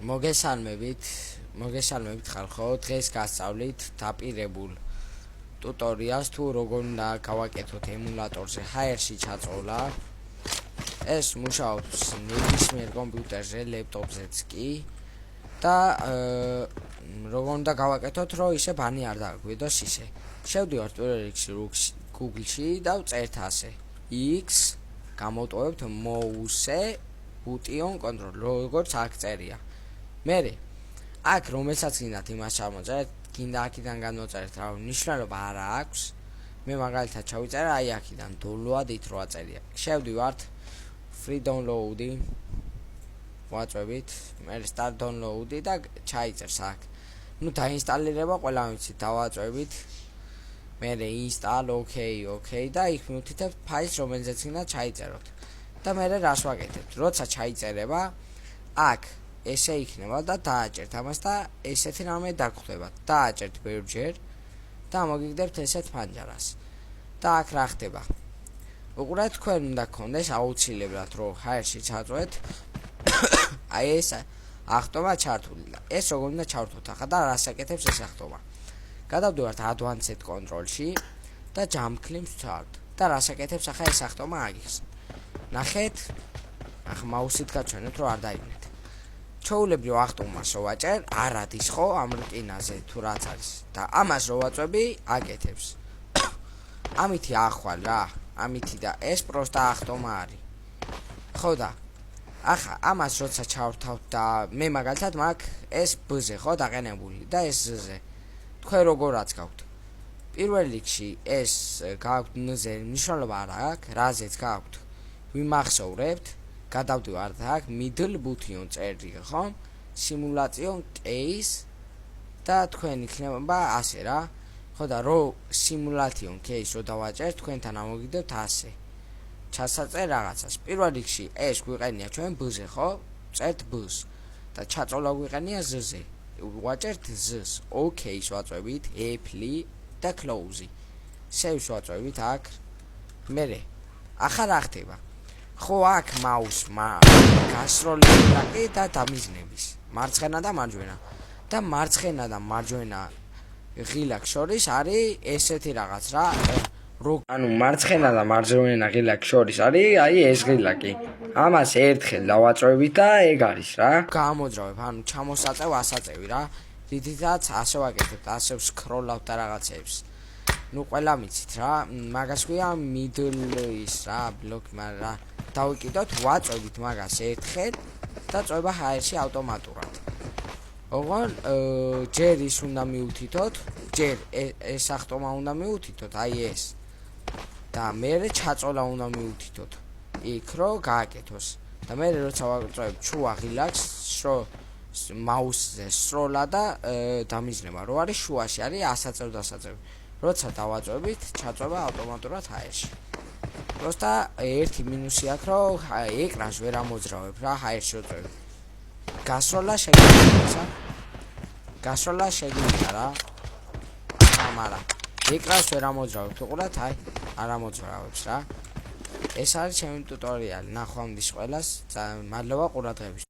მოგესალმებით ხალხო, დღეს გასწავლით დაპირებულ ტუტორიალს თუ როგორ უნდა გავაკეთოთ ემულატორზე ჰაერში ჩაწოლა. ეს მუშაობს ნებისმიერ კომპიუტერზე, ლეპტოპზეც კი და როგორ უნდა გავაკეთოთ, რომ ისე ბანი არ დაგვიდოს ისე. შევდივართ პირველ რიგში Google-ში და ვწერთ ასე X გამოვტოვებთ mouse button control როგორც აქ წერია. მერე აქ რომელსაც გინდათ იმას ჩამოწერეთ, გინდა აქედან განმოწერეთ რა მნიშვნელობა არ აქვს. მე მაგალითად ჩავიწერე აი აქედან download-ით რო აწერია. შევდივართ free download-ი ვაწვევით, მერე start download-ი და ჩაიწერს აქ. ნუ დაინსტალირება ყველა ვიცით, დავაწვევით. მერე install OK და იქ მივთითებთ ფაილს რომელზეც გინდა ჩაიწეროთ. და მერე რას ვაკეთებთ? როცა ჩაიწერება აქ ესე იქნება და დააჭერთ ამას და ესეთი რამე დაგხვდება. დააჭერთ ბევრჯერ და მოგიგდებთ ესეთ ფანჯარას. და აქ რა ხდება? უყურეთ, თქვენ უნდა გქონდეს აუცილებლად რომ ჰაერში ჩაწვეთ. აი ეს ახტომა ჩართული და ეს როგორ უნდა ჩართოთ ახლა და რას აკეთებს ეს ახტომა? გადავდივართ advanced control-ში და jump clips ვცვალთ და რას აკეთებს ახლა ეს ახტომა აგიხსნით. ნახეთ, ახლა მაუსით გაჩვენეთ რომ არ დაიგნეთ. ჩაულებრივ ახტომას რო ვაჭერ, არ ადის ხო ამ რკინაზე თუ რაც არის და ამას რო ვაწვევი, აკეთებს. ამითი ახვალ რა, ამითი და ეს პროსტა ახტომა არის. ხო და ახლა ამას როცა ჩავრთავთ და მე მაგალითად მაქვს ეს B-ზე ხო დაყენებული და ეს Z-ზე. თქვენ როგორაც გაქვთ? პირველ რიგში ეს გაქვთ N-ზე მნიშვნელობა არ აქვს, რაზეც გაქვთ. ვიმახსოვრებთ, გადავდივართ აქ middle button წერდი ხო? simulation case და თქვენ იქნება ასე რა. ხო და რო simulation case რო დავაჭერთ, თქვენთან ამოგიგდებთ ასე. ჩასაწერ რაღაცას. პირველ რიგში ეს გვიყენია ჩვენ B-ზე ხო? წერთ B-ს და ჩაწოლა გვიყენია Z-ზე. ვაჭერთ Z-ს. OK-ს ვაწვევით, Apple და close. Save-ს ვაწვევით აქ. მერე ახლა რა ხდება? ხო აქ მაუსმა გასროლისა და დამიზნების მარცხენა და მარჯვენა და მარცხენა და მარჯვენა ღილაკ შორის არის ესეთი რაღაც რა. ანუ მარცხენა და მარჯვენა ღილაკ შორის არის აი ეს ღილაკი. ამას ერთხელ დავაწვევით და ეგ არის რა. გამოძრავებ, ანუ ჩამოსაწევ ასაწევი რა. დიდითაც ასე ვაკეთებ, ასე ვსკროლავ და რაღაცებს. ნუ ყველა მიცით რა, მაგას ქვია middle is რა, block მაგრამ დავიკიდოთ, ვაწვევით მაგას ერთხელ და წვება ჰაერში ავტომატურად. ოღონ ჯერ ის უნდა მიუთითოთ, ჯერ ეს ახტომა უნდა მიუთითოთ, აი ეს. და მერე ჩაწოლა უნდა მიუთითოთ. იქ რო გააკეთოს. და მერე როცა ვაწვევ შუა ღილაკს, მაუსზე სროლა და დამიზნება რო არის შუაში არის ასაწევ და ასაწევ. როცა დავაწვევით, ჩაწვება ავტომატურად ჰაერში. Просто ერთი მინუსი აქვს, რომ ეკრანს ვერ ამოძრავებ რა, ჰაერში ვწევ. გასროლა შეგვიძლია რა. მაგრამ ეკრანს ვერ ამოძრავებ, უყურეთ, აი, არ ამოძრავებს რა. ეს არის ჩემი ტუტორიალი. ნახვამდის ყველას, მადლობა ყურადღებისთვის.